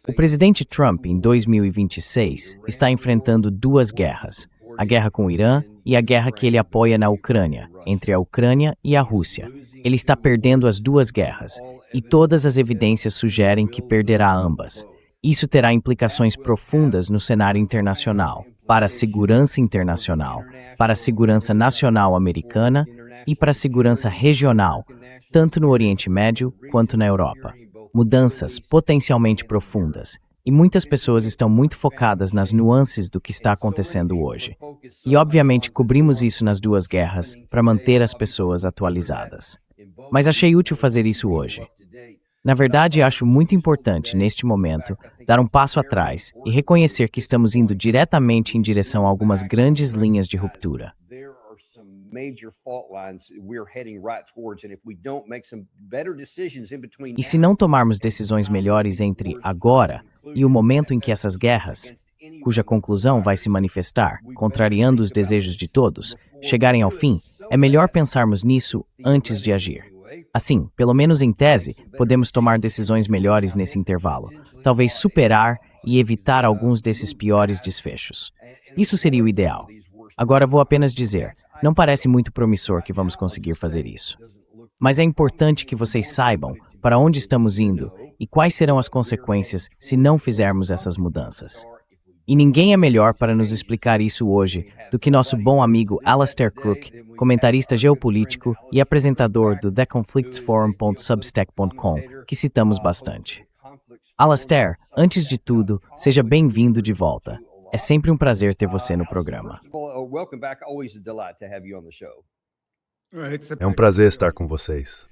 O presidente Trump, em 2026, está enfrentando duas guerras: a guerra com o Irã e a guerra que ele apoia na Ucrânia, entre a Ucrânia e a Rússia. Ele está perdendo as duas guerras, e todas as evidências sugerem que perderá ambas. Isso terá implicações profundas no cenário internacional, para a segurança internacional, para a segurança nacional americana e para a segurança regional, tanto no Oriente Médio quanto na Europa. Mudanças potencialmente profundas, e muitas pessoas estão muito focadas nas nuances do que está acontecendo hoje. E obviamente cobrimos isso nas duas guerras para manter as pessoas atualizadas. Mas achei útil fazer isso hoje. Na verdade, acho muito importante, neste momento, dar um passo atrás e reconhecer que estamos indo diretamente em direção a algumas grandes linhas de ruptura. E se não tomarmos decisões melhores entre agora e o momento em que essas guerras, cuja conclusão vai se manifestar, contrariando os desejos de todos, chegarem ao fim, é melhor pensarmos nisso antes de agir. Assim, pelo menos em tese, podemos tomar decisões melhores nesse intervalo, talvez superar e evitar alguns desses piores desfechos. Isso seria o ideal. Agora vou apenas dizer, não parece muito promissor que vamos conseguir fazer isso. Mas é importante que vocês saibam para onde estamos indo e quais serão as consequências se não fizermos essas mudanças. E ninguém é melhor para nos explicar isso hoje do que nosso bom amigo Alastair Crooke, comentarista geopolítico e apresentador do theconflictsforum.substack.com, que citamos bastante. Alastair, antes de tudo, seja bem-vindo de volta. É sempre um prazer ter você no programa. É um prazer estar com vocês.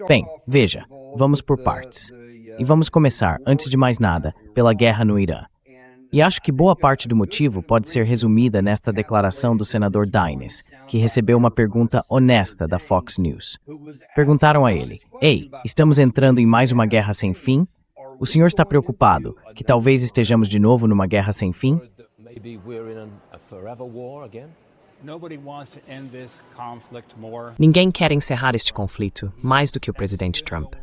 Bem, veja, vamos por partes. E vamos começar, antes de mais nada, pela guerra no Irã. E acho que boa parte do motivo pode ser resumida nesta declaração do senador Dines, que recebeu uma pergunta honesta da Fox News. Perguntaram a ele: "Ei, estamos entrando em mais uma guerra sem fim? O senhor está preocupado que talvez estejamos de novo numa guerra sem fim?" Ninguém quer encerrar este conflito mais do que o presidente Trump.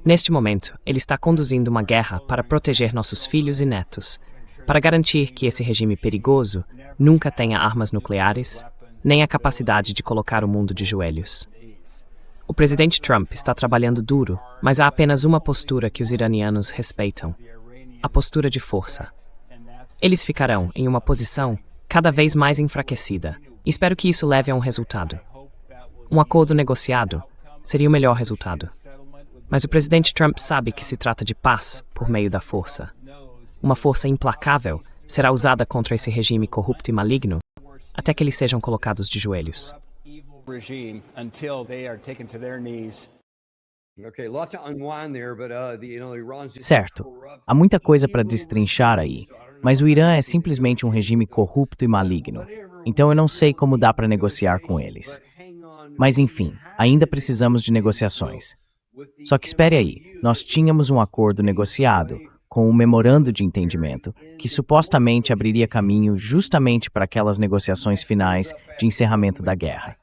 Neste momento, ele está conduzindo uma guerra para proteger nossos filhos e netos, para garantir que esse regime perigoso nunca tenha armas nucleares, nem a capacidade de colocar o mundo de joelhos. O presidente Trump está trabalhando duro, mas há apenas uma postura que os iranianos respeitam: a postura de força. Eles ficarão em uma posição cada vez mais enfraquecida, e espero que isso leve a um resultado. Um acordo negociado seria o melhor resultado. Mas o presidente Trump sabe que se trata de paz por meio da força. Uma força implacável será usada contra esse regime corrupto e maligno até que eles sejam colocados de joelhos. Certo, há muita coisa para destrinchar aí, mas o Irã é simplesmente um regime corrupto e maligno, então eu não sei como dá para negociar com eles. Mas enfim, ainda precisamos de negociações. Só que espere aí, nós tínhamos um acordo negociado, com um memorando de entendimento, que supostamente abriria caminho justamente para aquelas negociações finais de encerramento da guerra.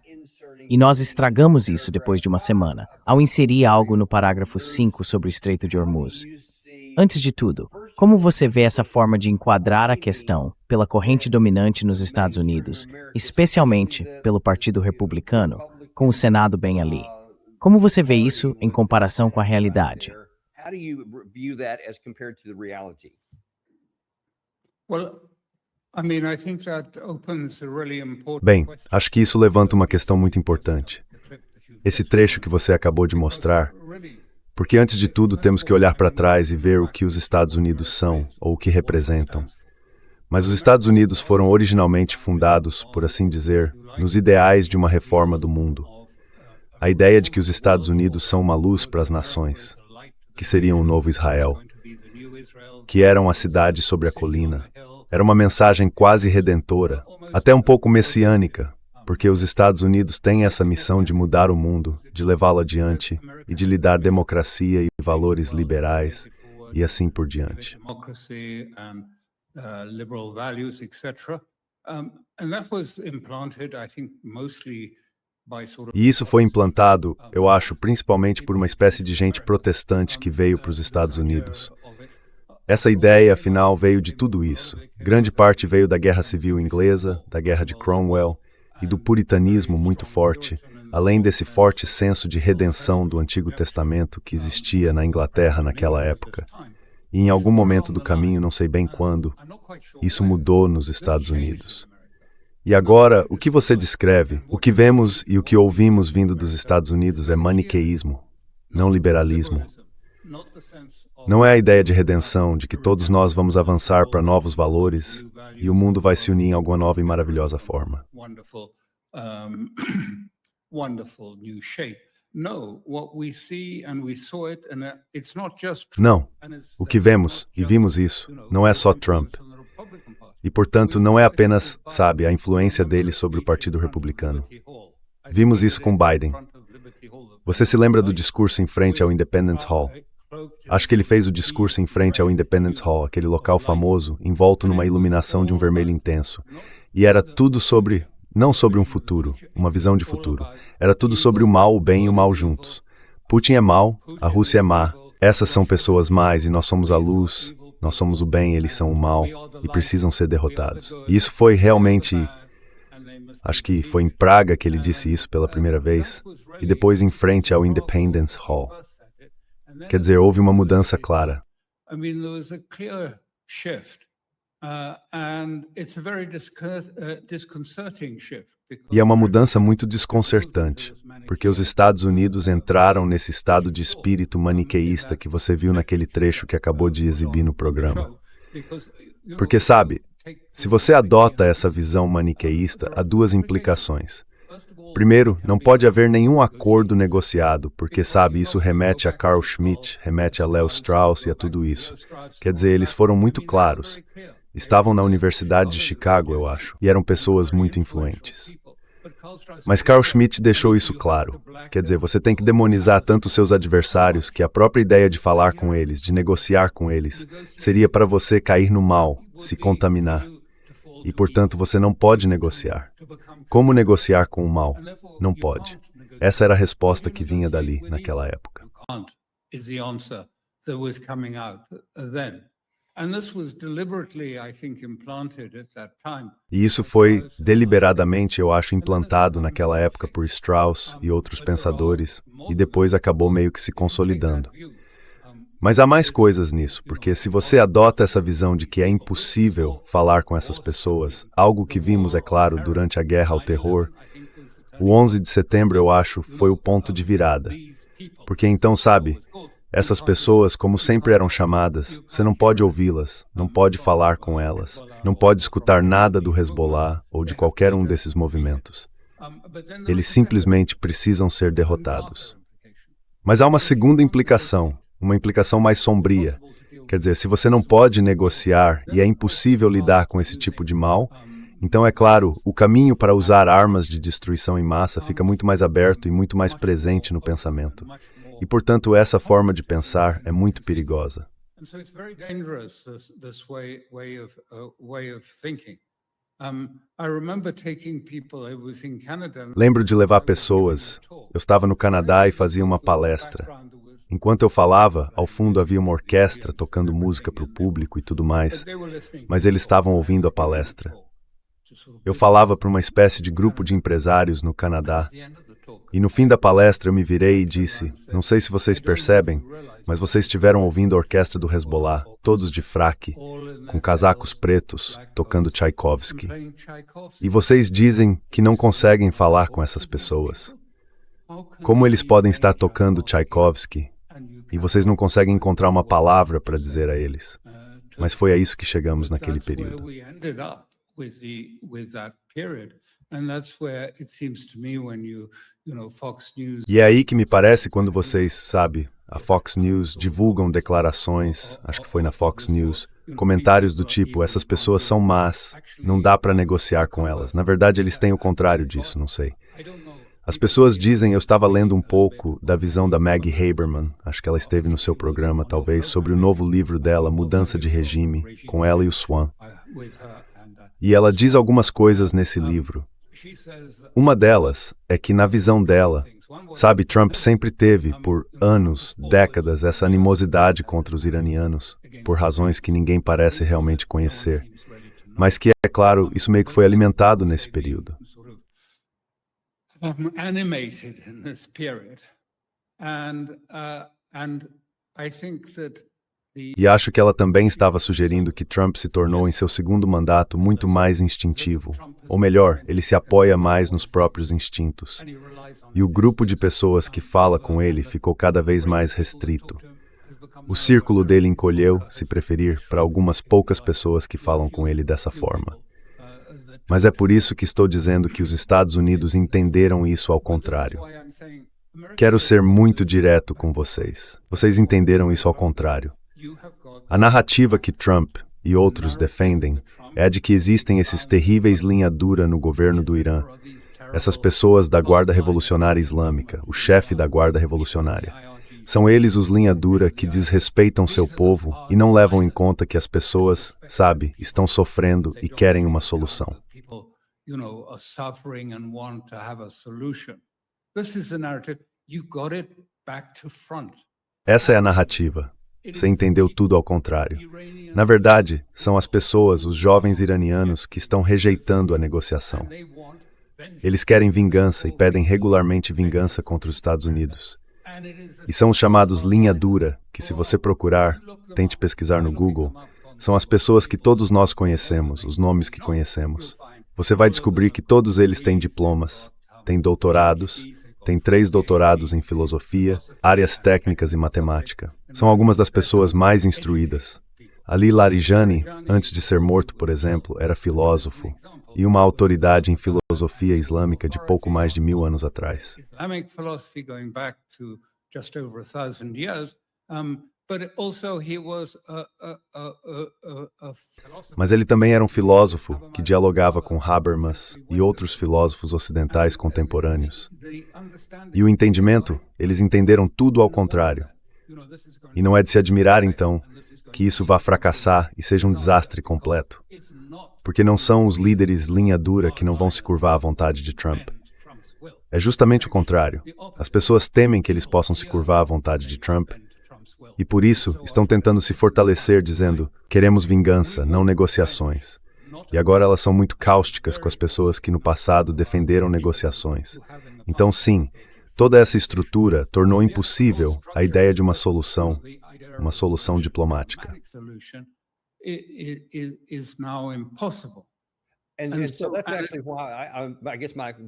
E nós estragamos isso depois de uma semana, ao inserir algo no parágrafo 5 sobre o Estreito de Hormuz. Antes de tudo, como você vê essa forma de enquadrar a questão pela corrente dominante nos Estados Unidos, especialmente pelo Partido Republicano, com o Senado bem ali? Como você vê isso em comparação com a realidade? Bem, acho que isso levanta uma questão muito importante. Esse trecho que você acabou de mostrar, porque antes de tudo temos que olhar para trás e ver o que os Estados Unidos são ou o que representam. Mas os Estados Unidos foram originalmente fundados, por assim dizer, nos ideais de uma reforma do mundo. A ideia de que os Estados Unidos são uma luz para as nações, que seriam o novo Israel, que eram a cidade sobre a colina. Era uma mensagem quase redentora, até um pouco messiânica, porque os Estados Unidos têm essa missão de mudar o mundo, de levá-lo adiante e de lhe dar democracia e valores liberais e assim por diante. E isso foi implantado, eu acho, principalmente por uma espécie de gente protestante que veio para os Estados Unidos. Essa ideia, afinal, veio de tudo isso. Grande parte veio da Guerra Civil Inglesa, da Guerra de Cromwell e do puritanismo muito forte, além desse forte senso de redenção do Antigo Testamento que existia na Inglaterra naquela época. E em algum momento do caminho, não sei bem quando, isso mudou nos Estados Unidos. E agora, o que você descreve, o que vemos e o que ouvimos vindo dos Estados Unidos é maniqueísmo, não liberalismo. Não é a ideia de redenção, de que todos nós vamos avançar para novos valores e o mundo vai se unir em alguma nova e maravilhosa forma. Não, o que vemos, e vimos isso, não é só Trump. E, portanto, não é apenas, sabe, a influência dele sobre o Partido Republicano. Vimos isso com Biden. Você se lembra do discurso em frente ao Independence Hall? Acho que ele fez o discurso em frente ao Independence Hall, aquele local famoso, envolto numa iluminação de um vermelho intenso. E era tudo sobre, não sobre um futuro, uma visão de futuro. Era tudo sobre o mal, o bem e o mal juntos. Putin é mau, a Rússia é má, essas são pessoas más e nós somos a luz, nós somos o bem, eles são o mal e precisam ser derrotados. E isso foi realmente, acho que foi em Praga que ele disse isso pela primeira vez, e depois em frente ao Independence Hall. Quer dizer, houve uma mudança clara. E é uma mudança muito desconcertante, porque os Estados Unidos entraram nesse estado de espírito maniqueísta que você viu naquele trecho que acabou de exibir no programa. Porque, sabe, se você adota essa visão maniqueísta, há duas implicações. Primeiro, não pode haver nenhum acordo negociado, porque, sabe, isso remete a Carl Schmitt, remete a Leo Strauss e a tudo isso. Quer dizer, eles foram muito claros. Estavam na Universidade de Chicago, eu acho, e eram pessoas muito influentes. Mas Carl Schmitt deixou isso claro. Quer dizer, você tem que demonizar tanto seus adversários que a própria ideia de falar com eles, de negociar com eles, seria para você cair no mal, se contaminar. E, portanto, você não pode negociar. Como negociar com o mal? Não pode. Essa era a resposta que vinha dali, naquela época. E isso foi deliberadamente, eu acho, implantado naquela época por Strauss e outros pensadores, e depois acabou meio que se consolidando. Mas há mais coisas nisso, porque se você adota essa visão de que é impossível falar com essas pessoas, algo que vimos, é claro, durante a guerra ao terror, o 11 de setembro, eu acho, foi o ponto de virada. Porque então, sabe, essas pessoas, como sempre eram chamadas, você não pode ouvi-las, não pode falar com elas, não pode escutar nada do Hezbollah ou de qualquer um desses movimentos. Eles simplesmente precisam ser derrotados. Mas há uma segunda implicação, uma implicação mais sombria. Quer dizer, se você não pode negociar e é impossível lidar com esse tipo de mal, então, é claro, o caminho para usar armas de destruição em massa fica muito mais aberto e muito mais presente no pensamento. E, portanto, essa forma de pensar é muito perigosa. Lembro de levar pessoas. Eu estava no Canadá e fazia uma palestra. Enquanto eu falava, ao fundo havia uma orquestra tocando música para o público e tudo mais, mas eles estavam ouvindo a palestra. Eu falava para uma espécie de grupo de empresários no Canadá, e no fim da palestra eu me virei e disse, não sei se vocês percebem, mas vocês estiveram ouvindo a orquestra do Hezbollah, todos de fraque, com casacos pretos, tocando Tchaikovsky. E vocês dizem que não conseguem falar com essas pessoas. Como eles podem estar tocando Tchaikovsky e vocês não conseguem encontrar uma palavra para dizer a eles? Mas foi a isso que chegamos naquele período. E é aí que me parece quando vocês, sabe, a Fox News divulgam declarações, acho que foi na Fox News, comentários do tipo, essas pessoas são más, não dá para negociar com elas. Na verdade, eles têm o contrário disso, não sei. As pessoas dizem, eu estava lendo um pouco da visão da Maggie Haberman, acho que ela esteve no seu programa, talvez, sobre o novo livro dela, Mudança de Regime, com ela e o Swan. E ela diz algumas coisas nesse livro. Uma delas é que, na visão dela, sabe, Trump sempre teve, por anos, décadas, essa animosidade contra os iranianos, por razões que ninguém parece realmente conhecer. Mas que, é claro, isso meio que foi alimentado nesse período. E acho que ela também estava sugerindo que Trump se tornou, em seu segundo mandato, muito mais instintivo. Ou melhor, ele se apoia mais nos próprios instintos. E o grupo de pessoas que fala com ele ficou cada vez mais restrito. O círculo dele encolheu, se preferir, para algumas poucas pessoas que falam com ele dessa forma. Mas é por isso que estou dizendo que os Estados Unidos entenderam isso ao contrário. Quero ser muito direto com vocês. Vocês entenderam isso ao contrário. A narrativa que Trump e outros defendem é a de que existem esses terríveis linha dura no governo do Irã, essas pessoas da Guarda Revolucionária Islâmica, o chefe da Guarda Revolucionária. São eles os linha dura que desrespeitam seu povo e não levam em conta que as pessoas, sabe, estão sofrendo e querem uma solução. Essa é a narrativa. Você entendeu tudo ao contrário. Na verdade, são as pessoas, os jovens iranianos, que estão rejeitando a negociação. Eles querem vingança e pedem regularmente vingança contra os Estados Unidos. E são os chamados linha dura, que se você procurar, tente pesquisar no Google, são as pessoas que todos nós conhecemos, os nomes que conhecemos. Você vai descobrir que todos eles têm diplomas, têm doutorados, têm 3 doutorados em filosofia, áreas técnicas e matemática. São algumas das pessoas mais instruídas. Ali Larijani, antes de ser morto, por exemplo, era filósofo e uma autoridade em filosofia islâmica de pouco mais de 1000 anos atrás. Mas ele também era um filósofo que dialogava com Habermas e outros filósofos ocidentais contemporâneos. E o entendimento, eles entenderam tudo ao contrário. E não é de se admirar, então, que isso vá fracassar e seja um desastre completo. Porque não são os líderes linha dura que não vão se curvar à vontade de Trump. É justamente o contrário. As pessoas temem que eles possam se curvar à vontade de Trump e, por isso, estão tentando se fortalecer dizendo: queremos vingança, não negociações. E agora elas são muito cáusticas com as pessoas que no passado defenderam negociações. Então, sim, toda essa estrutura tornou impossível a ideia de uma solução diplomática.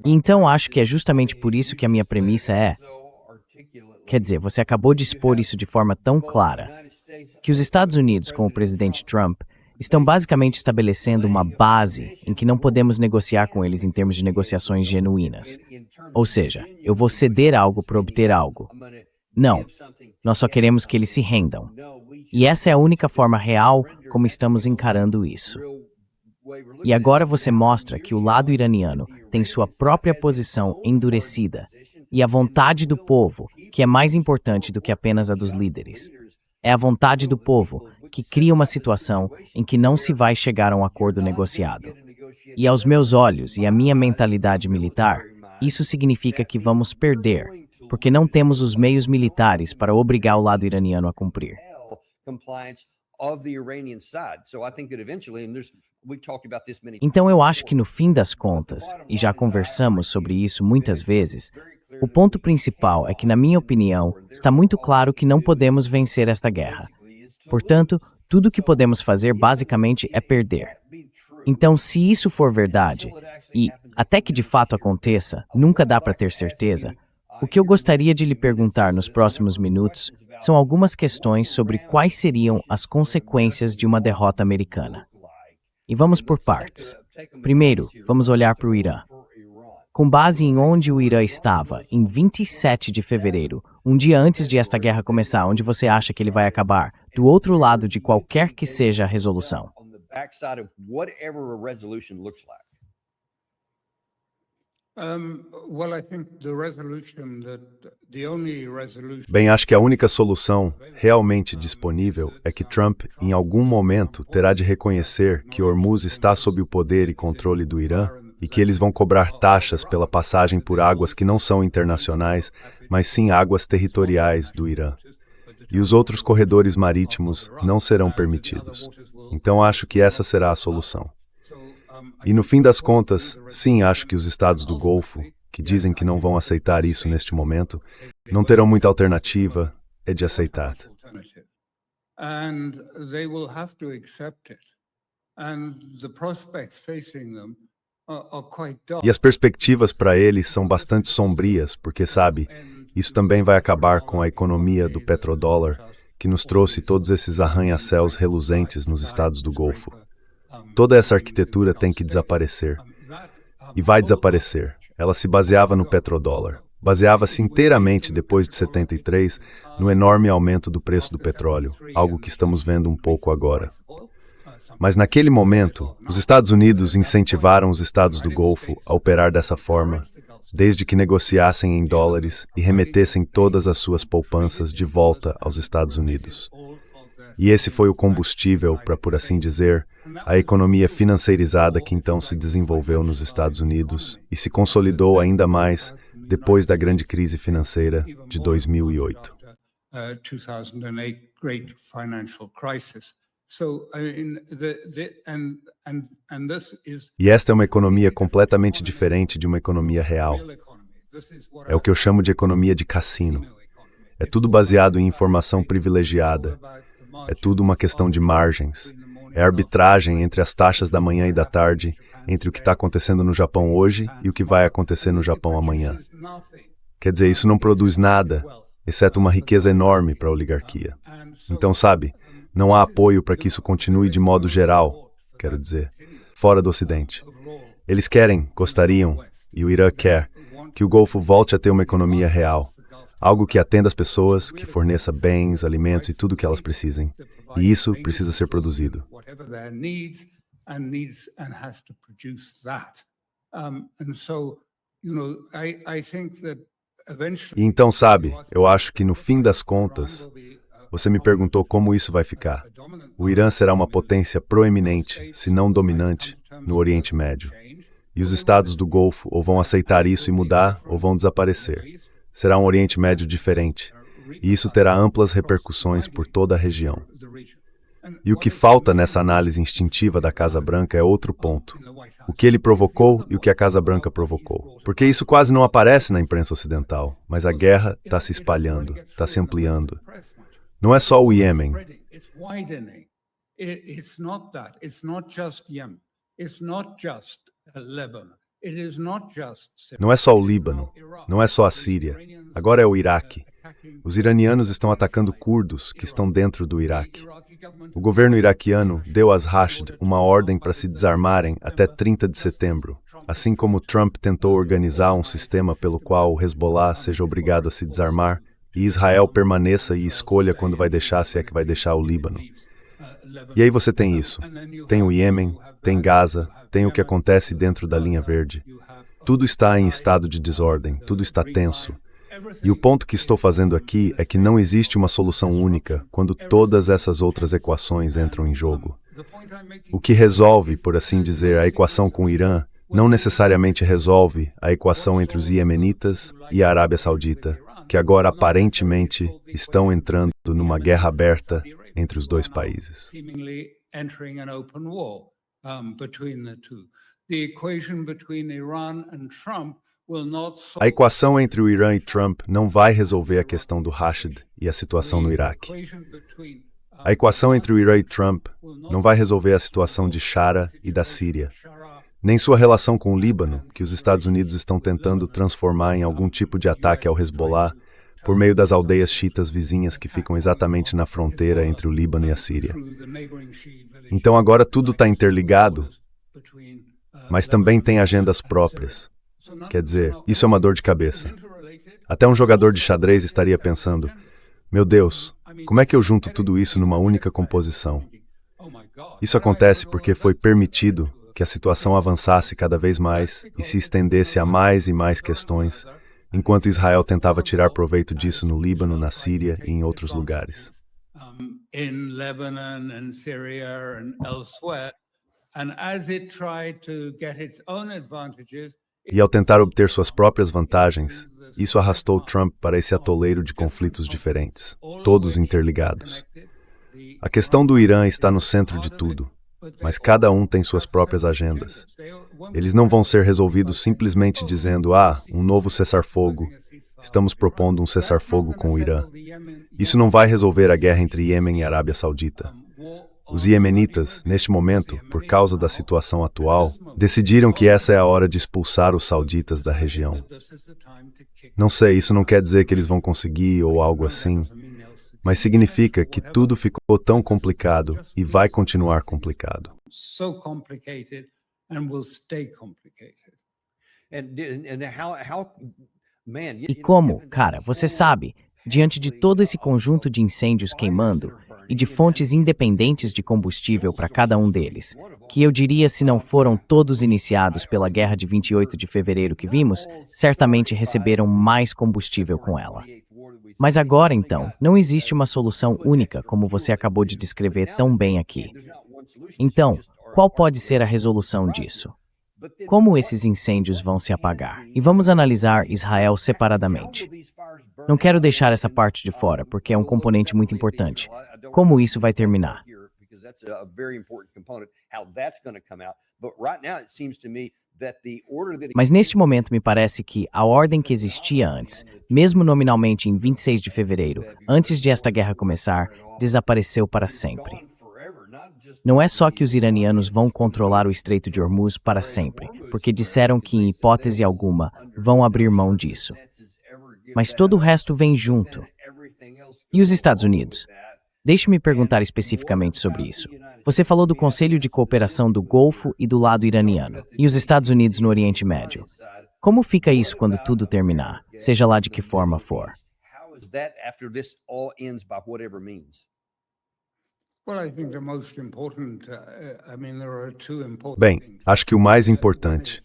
Então acho que é justamente por isso que a minha premissa é... Quer dizer, você acabou de expor isso de forma tão clara, que os Estados Unidos, com o presidente Trump, estão basicamente estabelecendo uma base em que não podemos negociar com eles em termos de negociações genuínas. Ou seja, eu vou ceder algo para obter algo. Não, nós só queremos que eles se rendam. E essa é a única forma real como estamos encarando isso. E agora você mostra que o lado iraniano tem sua própria posição endurecida e a vontade do povo, que é mais importante do que apenas a dos líderes. É a vontade do povo que cria uma situação em que não se vai chegar a um acordo negociado. E aos meus olhos e à minha mentalidade militar, isso significa que vamos perder, porque não temos os meios militares para obrigar o lado iraniano a cumprir. Então eu acho que no fim das contas, e já conversamos sobre isso muitas vezes, o ponto principal é que, na minha opinião, está muito claro que não podemos vencer esta guerra. Portanto, tudo o que podemos fazer basicamente é perder. Então, se isso for verdade, e até que de fato aconteça, nunca dá para ter certeza, o que eu gostaria de lhe perguntar nos próximos minutos são algumas questões sobre quais seriam as consequências de uma derrota americana. E vamos por partes. Primeiro, vamos olhar para o Irã. Com base em onde o Irã estava, em 27 de fevereiro, um dia antes de esta guerra começar, onde você acha que ele vai acabar, do outro lado de qualquer que seja a resolução. Bem, acho que a única solução realmente disponível é que Trump, em algum momento, terá de reconhecer que Hormuz está sob o poder e controle do Irã e que eles vão cobrar taxas pela passagem por águas que não são internacionais, mas sim águas territoriais do Irã. E os outros corredores marítimos não serão permitidos. Então acho que essa será a solução. E no fim das contas, sim, acho que os estados do Golfo, que dizem que não vão aceitar isso neste momento, não terão muita alternativa, é de aceitar. And they will have to accept it. And the prospects facing them are quite dark. E as perspectivas para eles são bastante sombrias, porque, sabe, isso também vai acabar com a economia do petrodólar, que nos trouxe todos esses arranha-céus reluzentes nos estados do Golfo. Toda essa arquitetura tem que desaparecer. E vai desaparecer. Ela se baseava no petrodólar. Baseava-se inteiramente, depois de 73, no enorme aumento do preço do petróleo, algo que estamos vendo um pouco agora. Mas naquele momento, os Estados Unidos incentivaram os estados do Golfo a operar dessa forma, desde que negociassem em dólares e remetessem todas as suas poupanças de volta aos Estados Unidos. E esse foi o combustível para, por assim dizer, a economia financeirizada que então se desenvolveu nos Estados Unidos e se consolidou ainda mais depois da grande crise financeira de 2008. E esta é uma economia completamente diferente de uma economia real. É o que eu chamo de economia de cassino. É tudo baseado em informação privilegiada. É tudo uma questão de margens. É arbitragem entre as taxas da manhã e da tarde, entre o que está acontecendo no Japão hoje e o que vai acontecer no Japão amanhã. Quer dizer, isso não produz nada, exceto uma riqueza enorme para a oligarquia. Então, sabe, não há apoio para que isso continue de modo geral, quero dizer, fora do Ocidente. Eles querem, gostariam, e o Irã quer, que o Golfo volte a ter uma economia real, algo que atenda as pessoas, que forneça bens, alimentos e tudo o que elas precisem. E isso precisa ser produzido. E então, sabe, eu acho que no fim das contas, você me perguntou como isso vai ficar. O Irã será uma potência proeminente, se não dominante, no Oriente Médio. E os estados do Golfo ou vão aceitar isso e mudar, ou vão desaparecer. Será um Oriente Médio diferente. E isso terá amplas repercussões por toda a região. E o que falta nessa análise instintiva da Casa Branca é outro ponto. O que ele provocou e o que a Casa Branca provocou. Porque isso quase não aparece na imprensa ocidental, mas a guerra está se espalhando, está se ampliando. Não é só o Iêmen. Não é só o Líbano, não é só a Síria, agora é o Iraque. Os iranianos estão atacando curdos que estão dentro do Iraque. O governo iraquiano deu às Rashid uma ordem para se desarmarem até 30 de setembro, assim como Trump tentou organizar um sistema pelo qual o Hezbollah seja obrigado a se desarmar e Israel permaneça e escolha quando vai deixar, se é que vai deixar o Líbano. E aí você tem isso. Tem o Iêmen, tem Gaza, tem o que acontece dentro da linha verde. Tudo está em estado de desordem, tudo está tenso. E o ponto que estou fazendo aqui é que não existe uma solução única quando todas essas outras equações entram em jogo. O que resolve, por assim dizer, a equação com o Irã, não necessariamente resolve a equação entre os iemenitas e a Arábia Saudita, que agora aparentemente estão entrando numa guerra aberta entre os dois países. A equação entre o Irã e Trump não vai resolver a questão do Rashid e a situação no Iraque. A equação entre o Irã e Trump não vai resolver a situação de Shara e da Síria, nem sua relação com o Líbano, que os Estados Unidos estão tentando transformar em algum tipo de ataque ao Hezbollah por meio das aldeias xiitas vizinhas que ficam exatamente na fronteira entre o Líbano e a Síria. Então agora tudo está interligado, mas também tem agendas próprias. Quer dizer, isso é uma dor de cabeça. Até um jogador de xadrez estaria pensando, meu Deus, como é que eu junto tudo isso numa única composição? Isso acontece porque foi permitido que a situação avançasse cada vez mais e se estendesse a mais e mais questões, enquanto Israel tentava tirar proveito disso no Líbano, na Síria e em outros lugares. And as it tried to get its own advantages, E ao tentar obter suas próprias vantagens, isso arrastou Trump para esse atoleiro de conflitos diferentes, todos interligados. A questão do Irã está no centro de tudo, mas cada um tem suas próprias agendas. Eles não vão ser resolvidos simplesmente dizendo, um novo cessar-fogo, estamos propondo um cessar-fogo com o Irã. Isso não vai resolver a guerra entre Iêmen e Arábia Saudita. Os iemenitas, neste momento, por causa da situação atual, decidiram que essa é a hora de expulsar os sauditas da região. Não sei, isso não quer dizer que eles vão conseguir ou algo assim, mas significa que tudo ficou tão complicado e vai continuar complicado. so complicated and will stay complicated. E como, cara, você sabe, diante de todo esse conjunto de incêndios queimando e de fontes independentes de combustível para cada um deles, que eu diria se não foram todos iniciados pela guerra de 28 de fevereiro que vimos, certamente receberam mais combustível com ela. Mas agora, então, não existe uma solução única, como você acabou de descrever tão bem aqui. Então, qual pode ser a resolução disso? Como esses incêndios vão se apagar? E vamos analisar Israel separadamente. Não quero deixar essa parte de fora, porque é um componente muito importante. Como isso vai terminar? Mas neste momento me parece que a ordem que existia antes, mesmo nominalmente em 26 de fevereiro, antes de esta guerra começar, desapareceu para sempre. Não é só que os iranianos vão controlar o Estreito de Hormuz para sempre, porque disseram que, em hipótese alguma, vão abrir mão disso. Mas todo o resto vem junto. E os Estados Unidos? Deixe-me perguntar especificamente sobre isso. Você falou do Conselho de Cooperação do Golfo e do lado iraniano, e os Estados Unidos no Oriente Médio. Como fica isso quando tudo terminar, seja lá de que forma for? Bem, acho que o mais importante,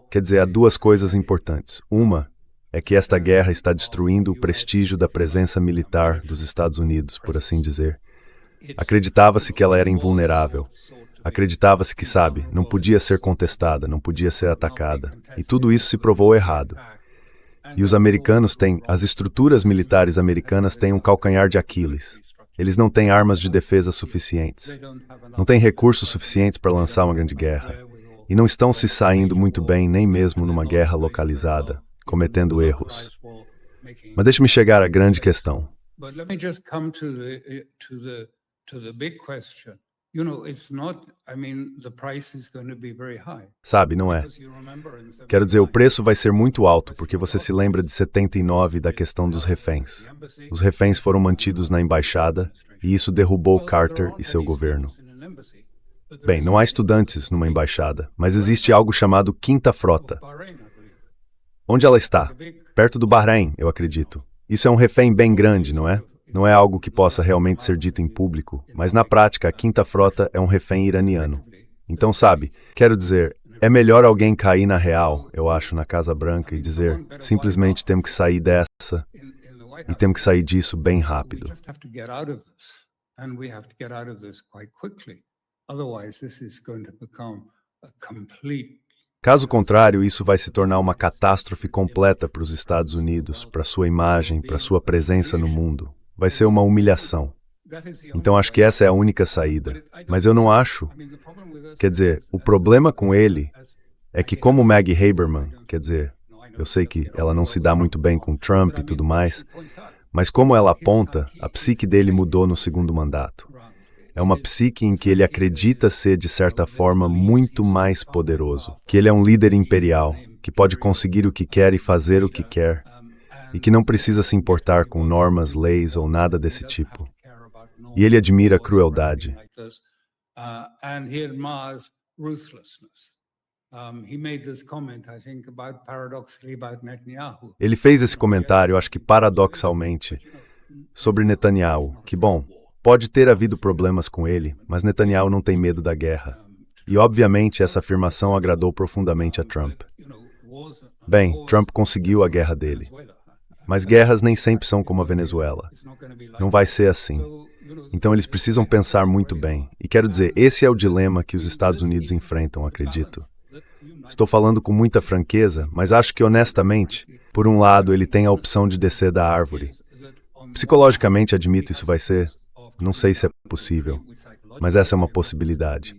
quer dizer, há duas coisas importantes. Uma é que esta guerra está destruindo o prestígio da presença militar dos Estados Unidos, por assim dizer. Acreditava-se que ela era invulnerável. Acreditava-se que, não podia ser contestada, não podia ser atacada. E tudo isso se provou errado. E os americanos têm, as estruturas militares americanas têm um calcanhar de Aquiles. Eles não têm armas de defesa suficientes. Não têm recursos suficientes para lançar uma grande guerra. E não estão se saindo muito bem nem mesmo numa guerra localizada, cometendo erros. Mas deixe-me chegar à grande questão. Não é. Quero dizer, o preço vai ser muito alto, porque você se lembra de 79 da questão dos reféns. Os reféns foram mantidos na embaixada, e isso derrubou Carter e seu governo. Bem, não há estudantes numa embaixada, mas existe algo chamado Quinta Frota. Onde ela está? Perto do Bahrein, eu acredito. Isso é um refém bem grande, não é? Não é algo que possa realmente ser dito em público, mas na prática a Quinta Frota é um refém iraniano. Então, quero dizer, é melhor alguém cair na real, eu acho, na Casa Branca e dizer, simplesmente temos que sair dessa e temos que sair disso bem rápido. Caso contrário, isso vai se tornar uma catástrofe completa para os Estados Unidos, para sua imagem, para sua presença no mundo. Vai ser uma humilhação. Então acho que essa é a única saída. Mas eu não acho. Quer dizer, o problema com ele é que como Maggie Haberman, eu sei que ela não se dá muito bem com Trump e tudo mais, mas como ela aponta, a psique dele mudou no segundo mandato. É uma psique em que ele acredita ser, de certa forma, muito mais poderoso, que ele é um líder imperial, que pode conseguir o que quer e fazer o que quer, e que não precisa se importar com normas, leis ou nada desse tipo. E ele admira a crueldade. Ele fez esse comentário, acho que paradoxalmente, sobre Netanyahu, que, pode ter havido problemas com ele, mas Netanyahu não tem medo da guerra. E, obviamente, essa afirmação agradou profundamente a Trump. Bem, Trump conseguiu a guerra dele. Mas guerras nem sempre são como a Venezuela. Não vai ser assim. Então eles precisam pensar muito bem. E quero dizer, esse é o dilema que os Estados Unidos enfrentam, acredito. Estou falando com muita franqueza, mas acho que honestamente, por um lado, ele tem a opção de descer da árvore. Psicologicamente, admito, isso vai ser... Não sei se é possível, mas essa é uma possibilidade.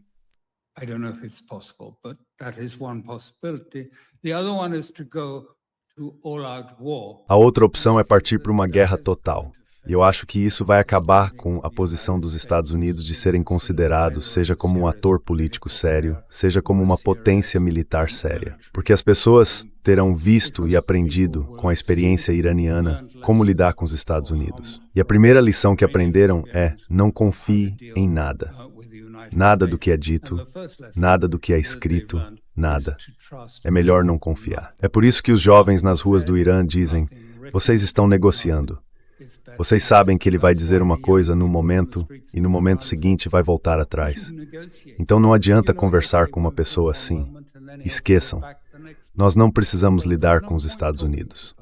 I don't know if it's possible, but that is one possibility. The other one is to go to all-out war. A outra opção é partir para uma guerra total. E eu acho que isso vai acabar com a posição dos Estados Unidos de serem considerados, seja como um ator político sério, seja como uma potência militar séria. Porque as pessoas terão visto e aprendido com a experiência iraniana como lidar com os Estados Unidos. E a primeira lição que aprenderam é: não confie em nada. Nada do que é dito, nada do que é escrito, nada. É melhor não confiar. É por isso que os jovens nas ruas do Irã dizem: vocês estão negociando. Vocês sabem que ele vai dizer uma coisa no momento e no momento seguinte vai voltar atrás. Então não adianta conversar com uma pessoa assim. Esqueçam. Nós não precisamos lidar com os Estados Unidos.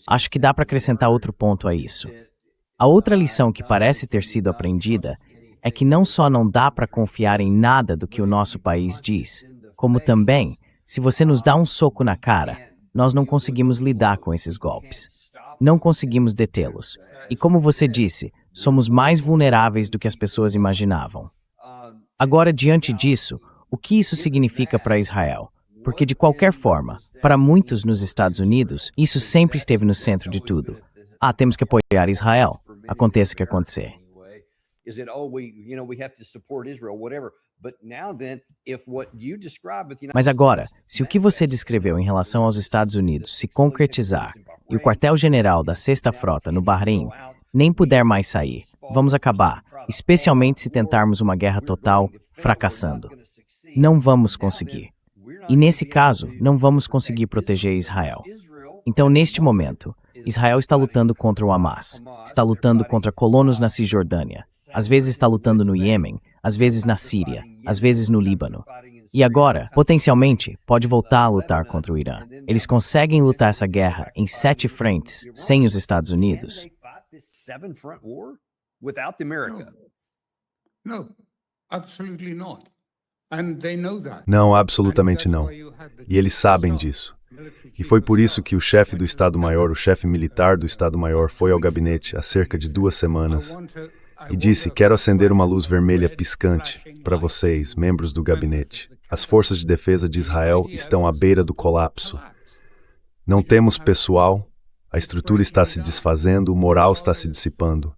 Acho que dá para acrescentar outro ponto a isso. A outra lição que parece ter sido aprendida é que não só não dá para confiar em nada do que o nosso país diz, como também, se você nos dá um soco na cara, nós não conseguimos lidar com esses golpes. Não conseguimos detê-los. E como você disse, somos mais vulneráveis do que as pessoas imaginavam. Agora, diante disso, o que isso significa para Israel? Porque, de qualquer forma, para muitos nos Estados Unidos, isso sempre esteve no centro de tudo. Temos que apoiar Israel. Aconteça o que acontecer. Mas agora, se o que você descreveu em relação aos Estados Unidos se concretizar e o quartel-general da Sexta Frota no Bahrein nem puder mais sair, vamos acabar, especialmente se tentarmos uma guerra total, fracassando. Não vamos conseguir. E nesse caso, não vamos conseguir proteger Israel. Então, neste momento, Israel está lutando contra o Hamas, está lutando contra colonos na Cisjordânia, às vezes está lutando no Iêmen, às vezes na Síria, às vezes no Líbano. E agora, potencialmente, pode voltar a lutar contra o Irã. Eles conseguem lutar essa guerra em 7 frentes, sem os Estados Unidos? No, absolutely not. And they know that. Não, absolutamente não. E eles sabem disso. E foi por isso que o chefe do Estado-Maior, o chefe militar do Estado-Maior, foi ao gabinete há cerca de 2 semanas e disse: quero acender uma luz vermelha piscante para vocês, membros do gabinete. As forças de defesa de Israel estão à beira do colapso. Não temos pessoal, a estrutura está se desfazendo, o moral está se dissipando.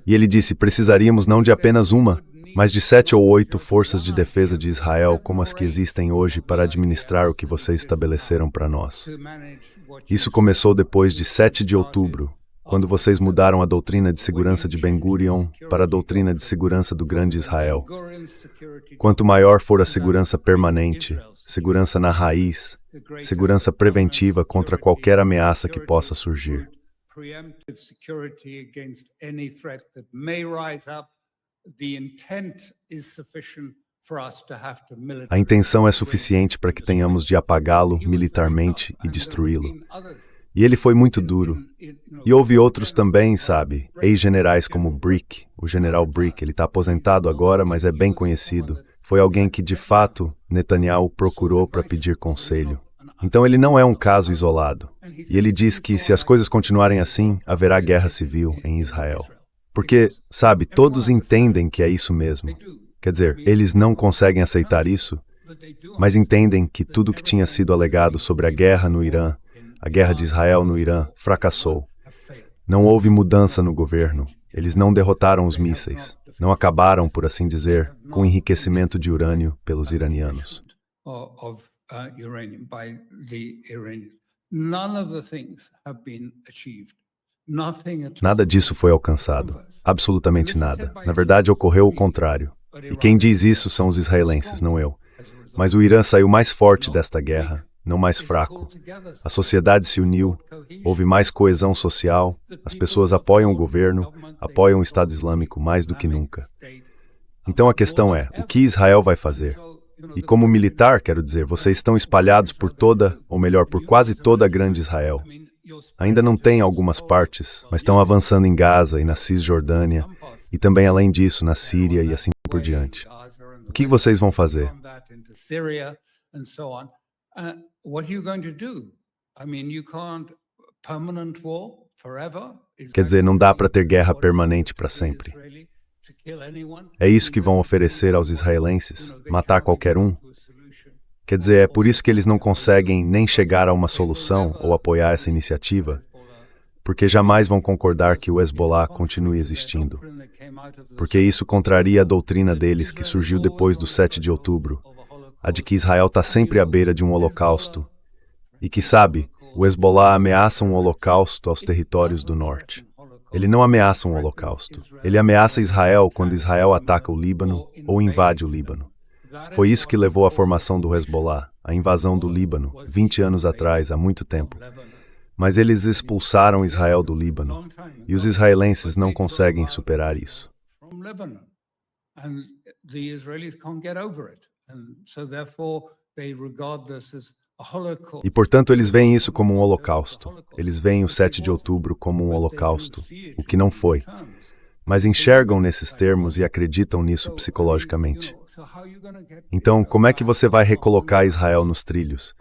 E ele disse: precisaríamos não de apenas uma, mas de 7 ou 8 forças de defesa de Israel como as que existem hoje para administrar o que vocês estabeleceram para nós. Isso começou depois de 7 de outubro, quando vocês mudaram a doutrina de segurança de Ben-Gurion para a doutrina de segurança do Grande Israel. Quanto maior for a segurança permanente, segurança na raiz, segurança preventiva contra qualquer ameaça que possa surgir. A intenção é suficiente para que tenhamos de apagá-lo militarmente e destruí-lo. E ele foi muito duro. E houve outros também, sabe? Ex-generais como Brick, o general Brick. Ele está aposentado agora, mas é bem conhecido. Foi alguém que, de fato, Netanyahu procurou para pedir conselho. Então ele não é um caso isolado. E ele diz que, se as coisas continuarem assim, haverá guerra civil em Israel. Porque, sabe, todos entendem que é isso mesmo. Quer dizer, eles não conseguem aceitar isso, mas entendem que tudo que tinha sido alegado sobre a guerra no Irã, a guerra de Israel no Irã, fracassou. Não houve mudança no governo. Eles não derrotaram os mísseis. Não acabaram, por assim dizer, com o enriquecimento de urânio pelos iranianos. Nada disso foi alcançado. Absolutamente nada. Na verdade, ocorreu o contrário. E quem diz isso são os israelenses, não eu. Mas o Irã saiu mais forte desta guerra, não mais fraco. A sociedade se uniu, houve mais coesão social, as pessoas apoiam o governo, apoiam o Estado Islâmico mais do que nunca. Então a questão é, o que Israel vai fazer? E como militar, quero dizer, vocês estão espalhados por toda, ou melhor, por quase toda a grande Israel. Ainda não tem algumas partes, mas estão avançando em Gaza e na Cisjordânia, e também além disso na Síria e assim por diante. O que vocês vão fazer? Quer dizer, não dá para ter guerra permanente para sempre. É isso que vão oferecer aos israelenses? Matar qualquer um? Quer dizer, é por isso que eles não conseguem nem chegar a uma solução ou apoiar essa iniciativa? Porque jamais vão concordar que o Hezbollah continue existindo. Porque isso contraria a doutrina deles que surgiu depois do 7 de outubro, a de que Israel está sempre à beira de um holocausto, e que, sabe, o Hezbollah ameaça um holocausto aos territórios do norte. Ele não ameaça um holocausto. Ele ameaça Israel quando Israel ataca o Líbano ou invade o Líbano. Foi isso que levou à formação do Hezbollah, a invasão do Líbano, 20 anos atrás, há muito tempo. Mas eles expulsaram Israel do Líbano, e os israelenses não conseguem superar isso. E, portanto, eles veem isso como um holocausto. Eles veem o 7 de outubro como um holocausto, o que não foi. Mas enxergam nesses termos e acreditam nisso psicologicamente. Então, como é que você vai recolocar Israel nos trilhos?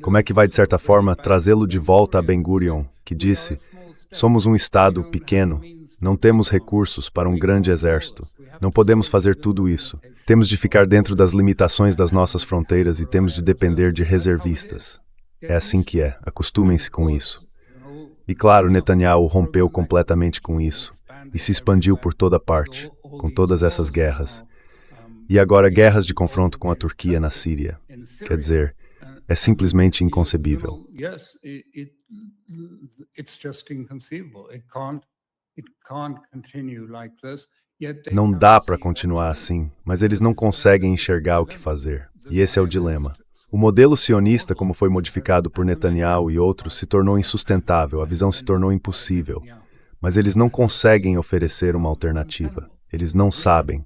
Como é que vai, de certa forma, trazê-lo de volta a Ben-Gurion, que disse: somos um Estado pequeno, não temos recursos para um grande exército, não podemos fazer tudo isso. Temos de ficar dentro das limitações das nossas fronteiras e temos de depender de reservistas. É assim que é, acostumem-se com isso. E claro, Netanyahu rompeu completamente com isso e se expandiu por toda parte, com todas essas guerras. E agora guerras de confronto com a Turquia na Síria. Quer dizer, é simplesmente inconcebível. Não dá para continuar assim, mas eles não conseguem enxergar o que fazer. E esse é o dilema. O modelo sionista, como foi modificado por Netanyahu e outros, se tornou insustentável, a visão se tornou impossível. Mas eles não conseguem oferecer uma alternativa. Eles não sabem.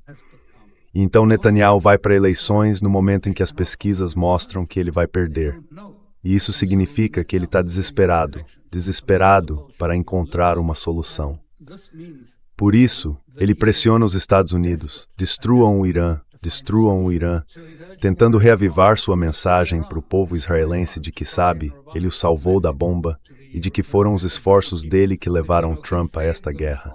E então Netanyahu vai para eleições no momento em que as pesquisas mostram que ele vai perder. E isso significa que ele está desesperado para encontrar uma solução. Por isso, ele pressiona os Estados Unidos, destruam o Irã, tentando reavivar sua mensagem para o povo israelense de que, sabe, ele o salvou da bomba e de que foram os esforços dele que levaram Trump a esta guerra.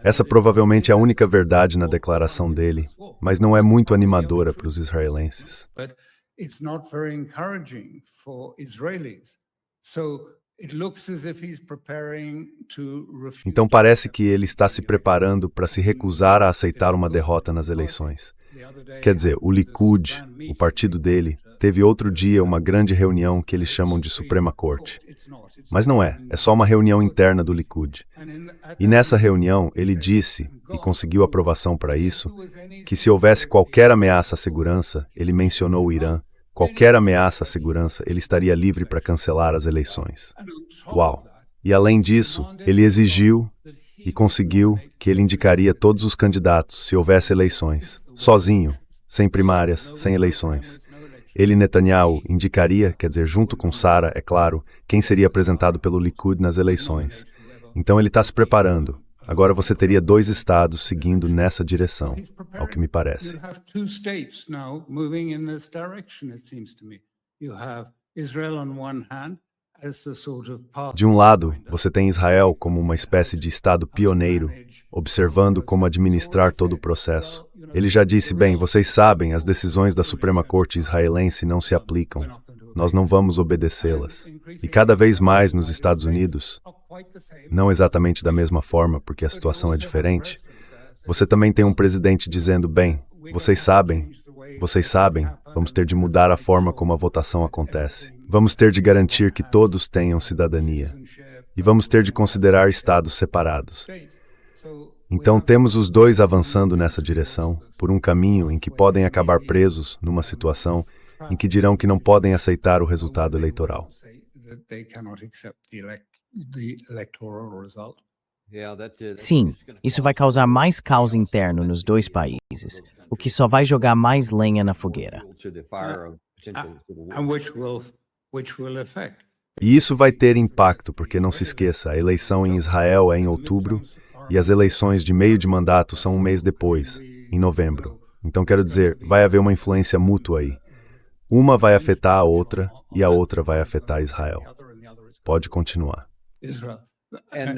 Essa provavelmente é a única verdade na declaração dele, mas não é muito animadora para os israelenses. Então parece que ele está se preparando para se recusar a aceitar uma derrota nas eleições. Quer dizer, o Likud, o partido dele, teve outro dia uma grande reunião que eles chamam de Suprema Corte. Mas não é só uma reunião interna do Likud. E nessa reunião ele disse, e conseguiu aprovação para isso, que se houvesse qualquer ameaça à segurança, ele mencionou o Irã, qualquer ameaça à segurança, ele estaria livre para cancelar as eleições. Uau! E além disso, ele exigiu e conseguiu que ele indicaria todos os candidatos se houvesse eleições, sozinho, sem primárias, sem eleições. Ele, Netanyahu, indicaria, quer dizer, junto com Sara, é claro, quem seria apresentado pelo Likud nas eleições. Então ele está se preparando. Agora você teria 2 estados seguindo nessa direção, ao que me parece. De um lado, você tem Israel como uma espécie de estado pioneiro, observando como administrar todo o processo. Ele já disse, bem, vocês sabem, as decisões da Suprema Corte israelense não se aplicam. Nós não vamos obedecê-las. E cada vez mais nos Estados Unidos, não exatamente da mesma forma, porque a situação é diferente, você também tem um presidente dizendo, bem, vocês sabem, vamos ter de mudar a forma como a votação acontece. Vamos ter de garantir que todos tenham cidadania. E vamos ter de considerar estados separados. Então temos os dois avançando nessa direção, por um caminho em que podem acabar presos numa situação em que dirão que não podem aceitar o resultado eleitoral. Sim, isso vai causar mais caos interno nos 2 países, o que só vai jogar mais lenha na fogueira. E isso vai ter impacto, porque não se esqueça, a eleição em Israel é em outubro e as eleições de meio de mandato são um mês depois, em novembro. Então, quero dizer, vai haver uma influência mútua aí. Uma vai afetar a outra e a outra vai afetar Israel. Pode continuar. Israel. And,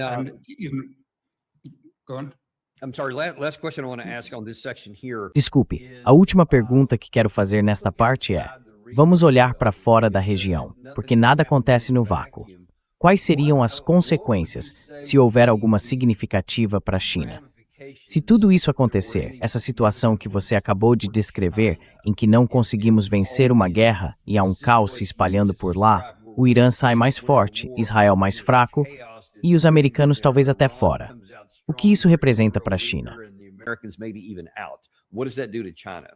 Go on. I'm sorry, last question I want to ask on this section here. Desculpe, a última pergunta que quero fazer nesta parte é: vamos olhar para fora da região, porque nada acontece no vácuo. Quais seriam as consequências se houver alguma significativa para a China? Se tudo isso acontecer, essa situação que você acabou de descrever, em que não conseguimos vencer uma guerra e há um caos se espalhando por lá, o Irã sai mais forte, Israel mais fraco e os americanos talvez até fora. O que isso representa para a China? What does that do to China?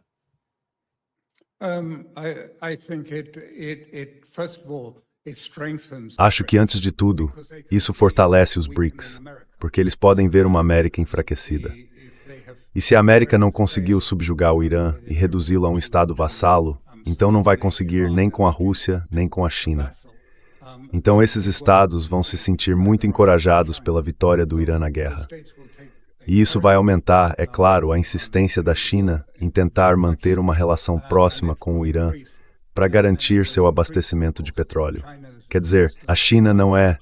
I think first of all, it strengthens. Acho que, antes de tudo, isso fortalece os BRICS, porque eles podem ver uma América enfraquecida. E se a América não conseguiu subjugar o Irã e reduzi-lo a um estado vassalo, então não vai conseguir nem com a Rússia, nem com a China. Então esses estados vão se sentir muito encorajados pela vitória do Irã na guerra. E isso vai aumentar, é claro, a insistência da China em tentar manter uma relação próxima com o Irã para garantir seu abastecimento de petróleo. Quer dizer, a China não é...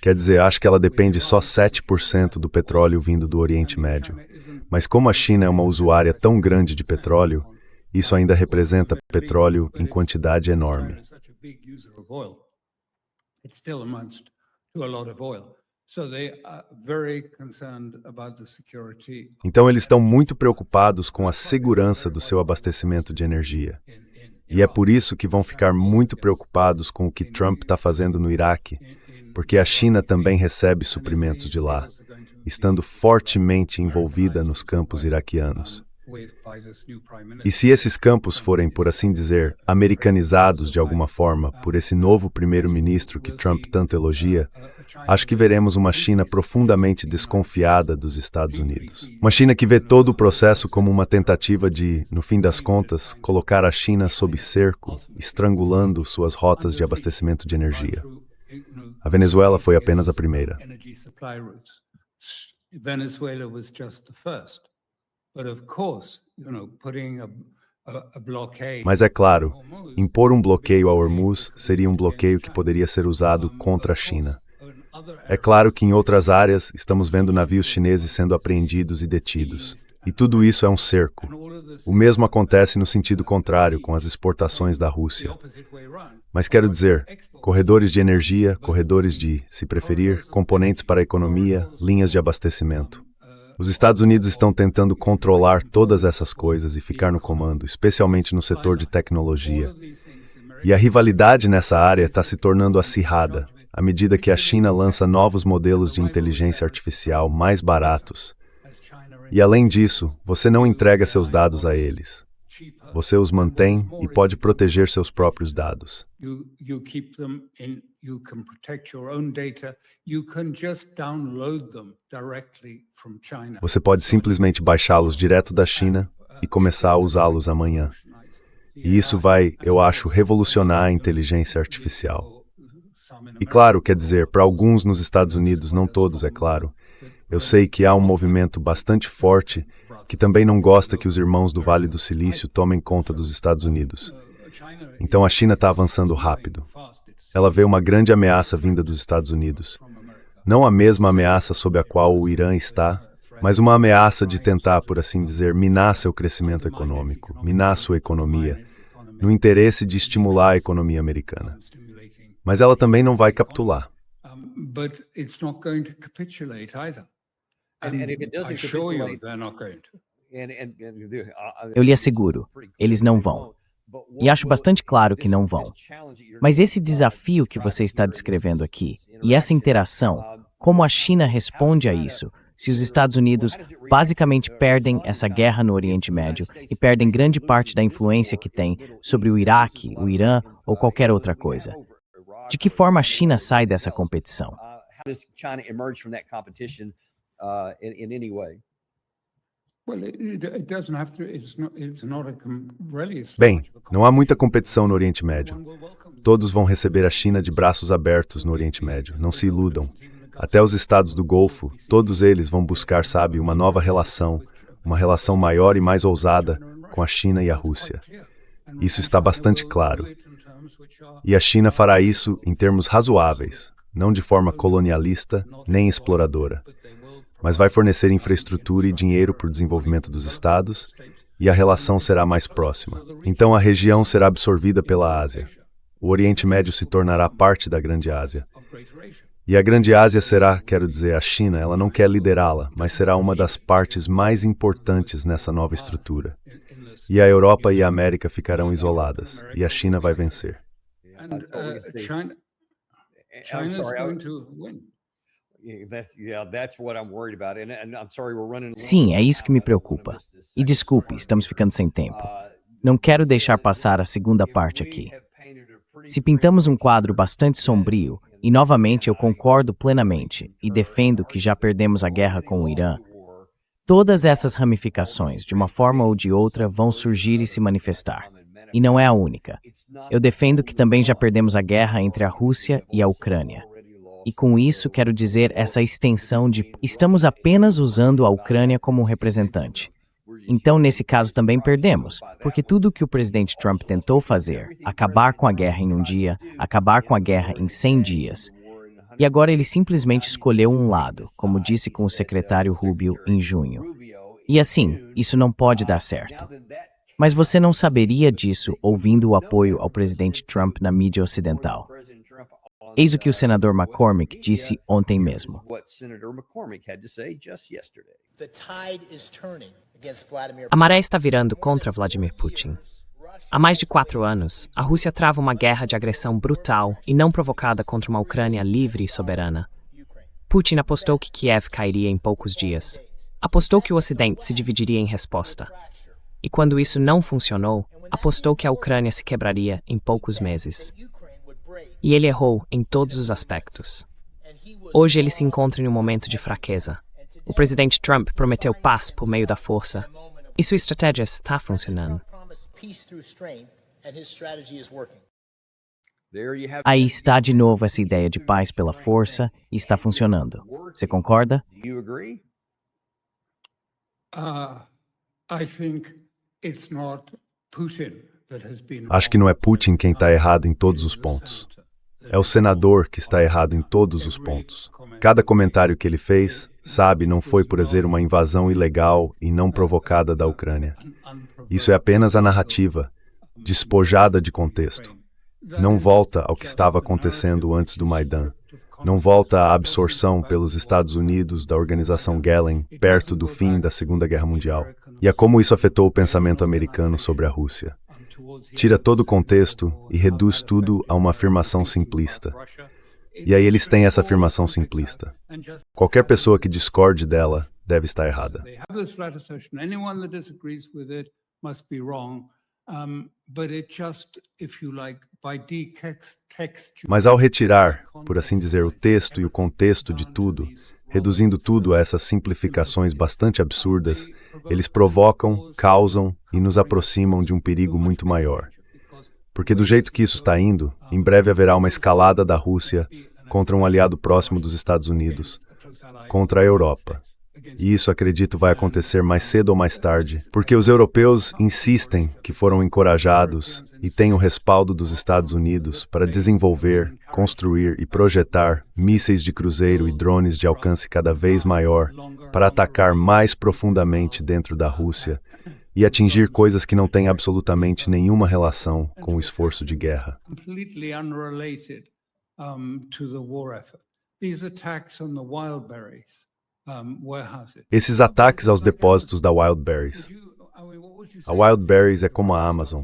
Quer dizer, acho que ela depende só 7% do petróleo vindo do Oriente Médio. Mas como a China é uma usuária tão grande de petróleo, isso ainda representa petróleo em quantidade enorme. It still amounts to a lot of oil. So they are very concerned about the security. Então eles estão muito preocupados com a segurança do seu abastecimento de energia. E é por isso que vão ficar muito preocupados com o que Trump está fazendo no Iraque, porque a China também recebe suprimentos de lá, estando fortemente envolvida nos campos iraquianos. E se esses campos forem, por assim dizer, americanizados de alguma forma por esse novo primeiro-ministro que Trump tanto elogia, acho que veremos uma China profundamente desconfiada dos Estados Unidos. Uma China que vê todo o processo como uma tentativa de, no fim das contas, colocar a China sob cerco, estrangulando suas rotas de abastecimento de energia. A Venezuela foi apenas a primeira. Venezuela was just the first. But of course, putting a blockade. Mas é claro, impor um bloqueio a Hormuz seria um bloqueio que poderia ser usado contra a China. É claro que em outras áreas estamos vendo navios chineses sendo apreendidos e detidos. E tudo isso é um cerco. O mesmo acontece no sentido contrário com as exportações da Rússia. Mas quero dizer, corredores de energia, corredores de, se preferir, componentes para a economia, linhas de abastecimento. Os Estados Unidos estão tentando controlar todas essas coisas e ficar no comando, especialmente no setor de tecnologia. E a rivalidade nessa área está se tornando acirrada, à medida que a China lança novos modelos de inteligência artificial mais baratos. E além disso, você não entrega seus dados a eles. Você os mantém e pode proteger seus próprios dados. You keep them in, you can protect your own data, you can just download them directly from China. Você pode simplesmente baixá-los direto da China e começar a usá-los amanhã. E isso vai, eu acho, revolucionar a inteligência artificial. E claro, quer dizer, para alguns nos Estados Unidos, não todos, é claro, eu sei que há um movimento bastante forte que também não gosta que os irmãos do Vale do Silício tomem conta dos Estados Unidos. Então a China está avançando rápido. Ela vê uma grande ameaça vinda dos Estados Unidos. Não a mesma ameaça sob a qual o Irã está, mas uma ameaça de tentar, por assim dizer, minar seu crescimento econômico, minar sua economia, no interesse de estimular a economia americana. Mas ela também não vai capitular. But it's not going to capitulate either. And if it doesn't I assure you capitulate, they're not going to. Eu lhe asseguro, eles não vão. E acho bastante claro que não vão. Mas esse desafio que você está descrevendo aqui, e essa interação, como a China responde a isso, se os Estados Unidos basicamente perdem essa guerra no Oriente Médio e perdem grande parte da influência que tem sobre o Iraque, o Irã ou qualquer outra coisa. De que forma a China sai dessa competição? How does China emerge from that competition in any way? Bem, não há muita competição no Oriente Médio. Todos vão receber a China de braços abertos no Oriente Médio. Não se iludam. Até os estados do Golfo, todos eles vão buscar, sabe, uma nova relação, uma relação maior e mais ousada com a China e a Rússia. Isso está bastante claro. E a China fará isso em termos razoáveis, não de forma colonialista nem exploradora, mas vai fornecer infraestrutura e dinheiro para o desenvolvimento dos estados, e a relação será mais próxima. Então a região será absorvida pela Ásia. O Oriente Médio se tornará parte da Grande Ásia. E a Grande Ásia será, quero dizer, a China, ela não quer liderá-la, mas será uma das partes mais importantes nessa nova estrutura. E a Europa e a América ficarão isoladas, e a China vai vencer. Sim, é isso que me preocupa. E desculpe, estamos ficando sem tempo. Não quero deixar passar a segunda parte aqui. Se pintamos um quadro bastante sombrio, e novamente eu concordo plenamente e defendo que já perdemos a guerra com o Irã, todas essas ramificações, de uma forma ou de outra, vão surgir e se manifestar. E não é a única. Eu defendo que também já perdemos a guerra entre a Rússia e a Ucrânia. E com isso quero dizer essa extensão de estamos apenas usando a Ucrânia como um representante. Então, nesse caso, também perdemos, porque tudo o que o presidente Trump tentou fazer, acabar com a guerra em um dia, acabar com a guerra em 100 dias, e agora ele simplesmente escolheu um lado, como disse com o secretário Rubio em junho. E assim, isso não pode dar certo. Mas você não saberia disso ouvindo o apoio ao presidente Trump na mídia ocidental. Eis o que o senador McCormick disse ontem mesmo. A maré está virando contra Vladimir Putin. Há mais de 4 anos, a Rússia trava uma guerra de agressão brutal e não provocada contra uma Ucrânia livre e soberana. Putin apostou que Kiev cairia em poucos dias. Apostou que o Ocidente se dividiria em resposta. E quando isso não funcionou, apostou que a Ucrânia se quebraria em poucos meses. E ele errou em todos os aspectos. Hoje ele se encontra em um momento de fraqueza. O presidente Trump prometeu paz por meio da força. E sua estratégia está funcionando. Aí está de novo essa ideia de paz pela força e está funcionando. Você concorda? Acho que não é Putin quem está errado em todos os pontos. É o senador que está errado em todos os pontos. Cada comentário que ele fez, sabe, não foi por exemplo uma invasão ilegal e não provocada da Ucrânia. Isso é apenas a narrativa, despojada de contexto. Não volta ao que estava acontecendo antes do Maidan. Não volta à absorção pelos Estados Unidos da Organização Gehlen perto do fim da Segunda Guerra Mundial. E a como isso afetou o pensamento americano sobre a Rússia. Tira todo o contexto e reduz tudo a uma afirmação simplista. E aí eles têm essa afirmação simplista. Qualquer pessoa que discorde dela deve estar errada. Mas ao retirar, por assim dizer, o texto e o contexto de tudo, reduzindo tudo a essas simplificações bastante absurdas, eles provocam, causam e nos aproximam de um perigo muito maior. Porque do jeito que isso está indo, em breve haverá uma escalada da Rússia contra um aliado próximo dos Estados Unidos, contra a Europa. E isso, acredito, vai acontecer mais cedo ou mais tarde, porque os europeus insistem que foram encorajados e têm o respaldo dos Estados Unidos para desenvolver, construir e projetar mísseis de cruzeiro e drones de alcance cada vez maior para atacar mais profundamente dentro da Rússia e atingir coisas que não têm absolutamente nenhuma relação com o esforço de guerra. Esses ataques aos depósitos da Wildberries. A Wildberries é como a Amazon.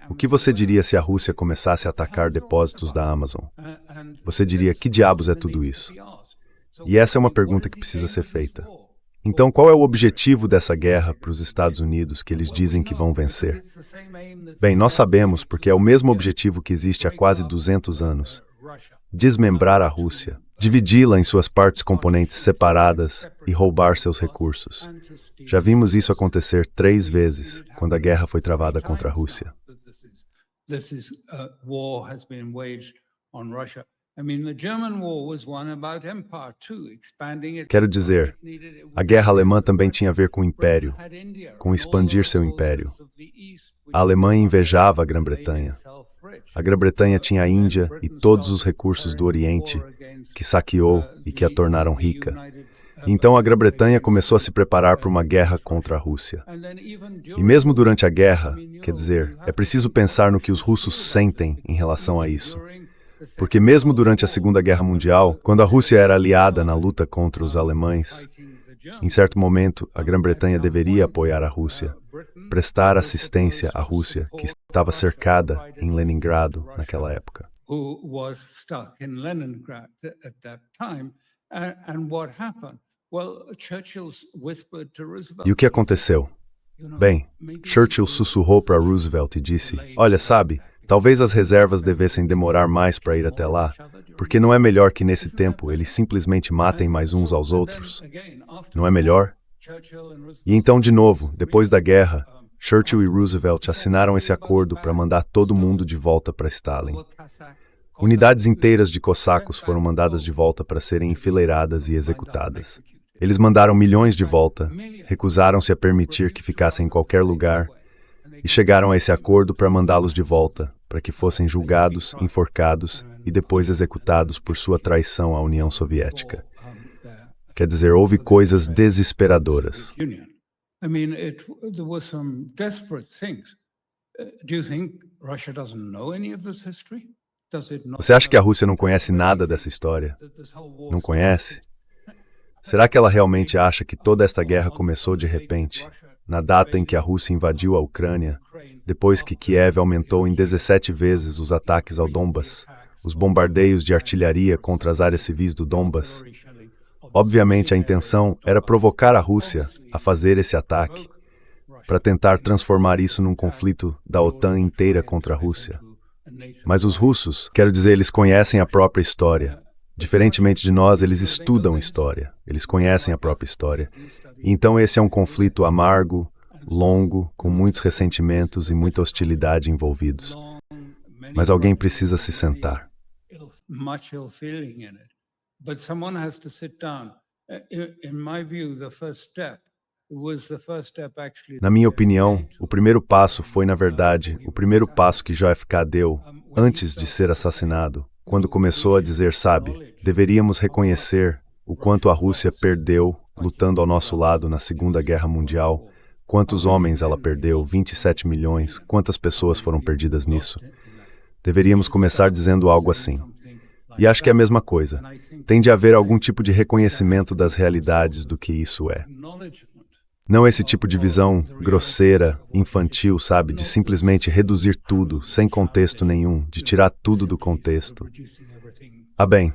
O que você diria se a Rússia começasse a atacar depósitos da Amazon? Você diria, que diabos é tudo isso? E essa é uma pergunta que precisa ser feita. Então, qual é o objetivo dessa guerra para os Estados Unidos que eles dizem que vão vencer? Bem, nós sabemos porque é o mesmo objetivo que existe há quase 200 anos. Desmembrar a Rússia, dividi-la em suas partes componentes separadas e roubar seus recursos. Já vimos isso acontecer 3 vezes, quando a guerra foi travada contra a Rússia. Quero dizer, a guerra alemã também tinha a ver com o império, com expandir seu império. A Alemanha invejava a Grã-Bretanha. A Grã-Bretanha tinha a Índia e todos os recursos do Oriente, que saqueou e que a tornaram rica. Então a Grã-Bretanha começou a se preparar para uma guerra contra a Rússia. E mesmo durante a guerra, quer dizer, é preciso pensar no que os russos sentem em relação a isso. Porque mesmo durante a Segunda Guerra Mundial, quando a Rússia era aliada na luta contra os alemães, em certo momento a Grã-Bretanha deveria apoiar a Rússia, prestar assistência à Rússia, que estava cercada em Leningrado naquela época. E o que aconteceu? Bem, Churchill sussurrou para Roosevelt e disse: "Olha, sabe, talvez as reservas devessem demorar mais para ir até lá, porque não é melhor que nesse tempo eles simplesmente matem mais uns aos outros? Não é melhor?" E então, de novo, depois da guerra, Churchill e Roosevelt assinaram esse acordo para mandar todo mundo de volta para Stalin. Unidades inteiras de cossacos foram mandadas de volta para serem enfileiradas e executadas. Eles mandaram milhões de volta, recusaram-se a permitir que ficassem em qualquer lugar e chegaram a esse acordo para mandá-los de volta, para que fossem julgados, enforcados e depois executados por sua traição à União Soviética. Quer dizer, houve coisas desesperadoras. Você acha que a Rússia não conhece nada dessa história? Não conhece? Será que ela realmente acha que toda esta guerra começou de repente, na data em que a Rússia invadiu a Ucrânia, depois que Kiev aumentou em 17 vezes os ataques ao Donbas, os bombardeios de artilharia contra as áreas civis do Donbas? Obviamente, a intenção era provocar a Rússia a fazer esse ataque, para tentar transformar isso num conflito da OTAN inteira contra a Rússia. Mas os russos, quero dizer, eles conhecem a própria história. Diferentemente de nós, eles estudam história, eles conhecem a própria história. E então esse é um conflito amargo, longo, com muitos ressentimentos e muita hostilidade envolvidos. Mas alguém precisa se sentar. Na minha opinião, o primeiro passo foi, na verdade, o primeiro passo que JFK deu antes de ser assassinado, quando começou a dizer, sabe, deveríamos reconhecer o quanto a Rússia perdeu lutando ao nosso lado na Segunda Guerra Mundial, quantos homens ela perdeu, 27 milhões, quantas pessoas foram perdidas nisso. Deveríamos começar dizendo algo assim. E acho que é a mesma coisa. Tem de haver algum tipo de reconhecimento das realidades do que isso é. Não esse tipo de visão grosseira, infantil, sabe, de simplesmente reduzir tudo, sem contexto nenhum, de tirar tudo do contexto. Ah, bem,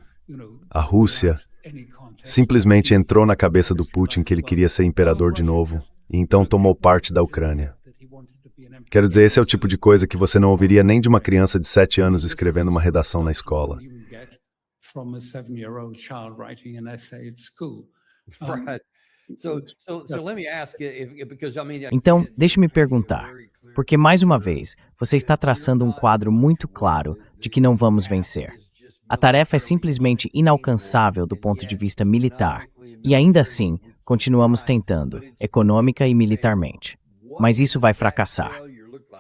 a Rússia simplesmente entrou na cabeça do Putin que ele queria ser imperador de novo, e então tomou parte da Ucrânia. Quero dizer, esse é o tipo de coisa que você não ouviria nem de uma criança de 7 anos escrevendo uma redação na escola. Então, deixe-me perguntar, porque mais uma vez, você está traçando um quadro muito claro de que não vamos vencer. A tarefa é simplesmente inalcançável do ponto de vista militar, e ainda assim, continuamos tentando, econômica e militarmente. Mas isso vai fracassar.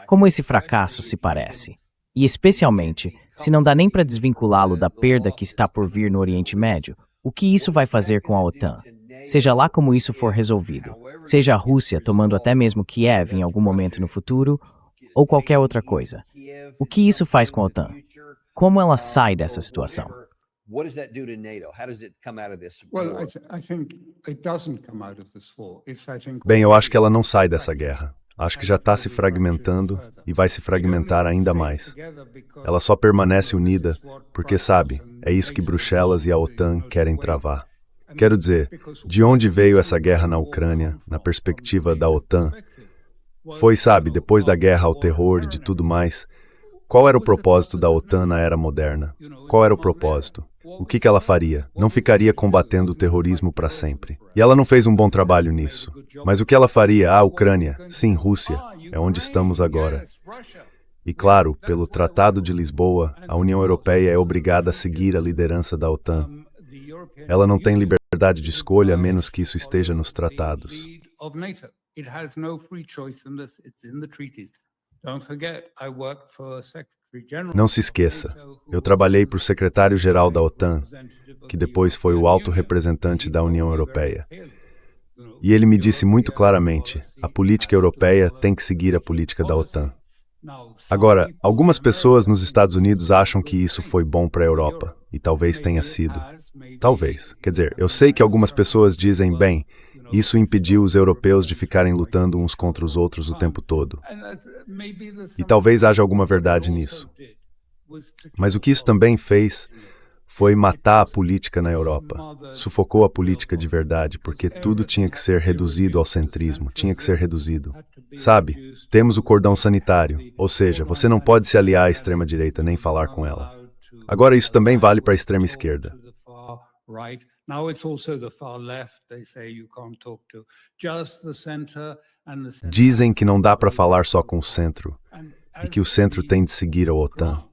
Como esse fracasso se parece? E especialmente, se não dá nem para desvinculá-lo da perda que está por vir no Oriente Médio, o que isso vai fazer com a OTAN? Seja lá como isso for resolvido, seja a Rússia tomando até mesmo Kiev em algum momento no futuro, ou qualquer outra coisa. O que isso faz com a OTAN? Como ela sai dessa situação? Bem, eu acho que ela não sai dessa guerra. Acho que já está se fragmentando e vai se fragmentar ainda mais. Ela só permanece unida porque, sabe, é isso que Bruxelas e a OTAN querem travar. Quero dizer, de onde veio essa guerra na Ucrânia, na perspectiva da OTAN? Foi, sabe, depois da guerra ao terror e de tudo mais, qual era o propósito da OTAN na era moderna? Qual era o propósito? o que ela faria? Não ficaria combatendo o terrorismo para sempre. E ela não fez um bom trabalho nisso. Mas o que ela faria? A Ucrânia, sim, Rússia, é onde estamos agora. E claro, pelo Tratado de Lisboa, a União Europeia é obrigada a seguir a liderança da OTAN. Ela não tem liberdade de escolha a menos que isso esteja nos tratados. Não se esqueça, eu trabalhei para o secretário-geral da OTAN, que depois foi o alto representante da União Europeia. E ele me disse muito claramente, a política europeia tem que seguir a política da OTAN. Agora, algumas pessoas nos Estados Unidos acham que isso foi bom para a Europa, e talvez tenha sido. Talvez. Quer dizer, eu sei que algumas pessoas dizem, bem, isso impediu os europeus de ficarem lutando uns contra os outros o tempo todo. E talvez haja alguma verdade nisso. Mas o que isso também fez foi matar a política na Europa. Sufocou a política de verdade, porque tudo tinha que ser reduzido ao centrismo, tinha que ser reduzido. Sabe, temos o cordão sanitário, ou seja, você não pode se aliar à extrema-direita nem falar com ela. Agora isso também vale para a extrema-esquerda. Dizem que não dá para falar só com o centro, e que o centro tem de seguir a OTAN.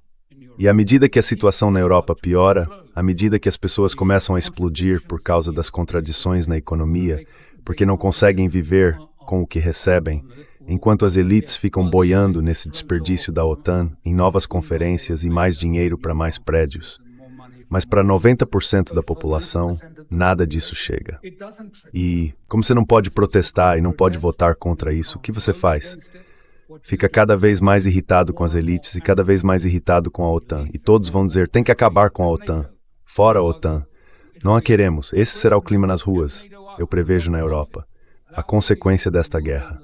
E à medida que a situação na Europa piora, à medida que as pessoas começam a explodir por causa das contradições na economia, porque não conseguem viver com o que recebem, enquanto as elites ficam boiando nesse desperdício da OTAN em novas conferências e mais dinheiro para mais prédios. Mas para 90% da população, nada disso chega. E, como você não pode protestar e não pode votar contra isso, o que você faz? Fica cada vez mais irritado com as elites e cada vez mais irritado com a OTAN. E todos vão dizer, tem que acabar com a OTAN. Fora a OTAN. Não a queremos. Esse será o clima nas ruas. Eu prevejo na Europa. A consequência desta guerra.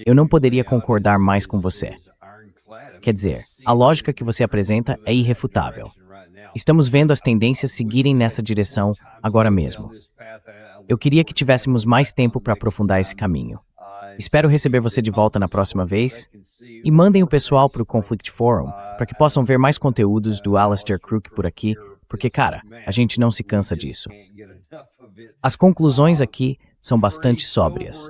Eu não poderia concordar mais com você. Quer dizer, a lógica que você apresenta é irrefutável. Estamos vendo as tendências seguirem nessa direção agora mesmo. Eu queria que tivéssemos mais tempo para aprofundar esse caminho. Espero receber você de volta na próxima vez. E mandem o pessoal para o Conflict Forum, para que possam ver mais conteúdos do Alastair Crooke por aqui, porque, cara, a gente não se cansa disso. As conclusões aqui são bastante sóbrias.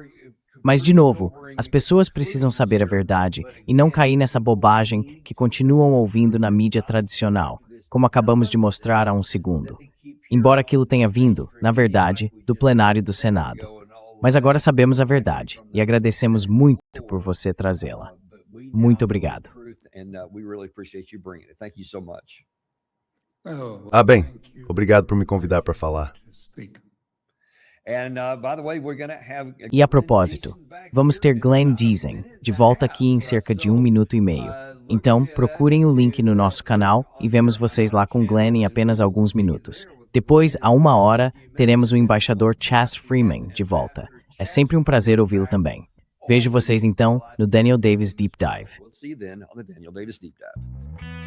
Mas, de novo, as pessoas precisam saber a verdade e não cair nessa bobagem que continuam ouvindo na mídia tradicional, como acabamos de mostrar há um segundo. Embora aquilo tenha vindo, na verdade, do plenário do Senado. Mas agora sabemos a verdade e agradecemos muito por você trazê-la. Muito obrigado. Bem, obrigado por me convidar para falar. E a propósito, vamos ter Glenn Deasing de volta aqui em cerca de 1 minuto e meio. Então, procurem o link no nosso canal e vemos vocês lá com Glenn em apenas alguns minutos. Depois, a 1 hora, teremos o embaixador Chas Freeman de volta. É sempre um prazer ouvi-lo também. Vejo vocês então no Daniel Davis Deep Dive. See you then on the Daniel Davis Deep Dive.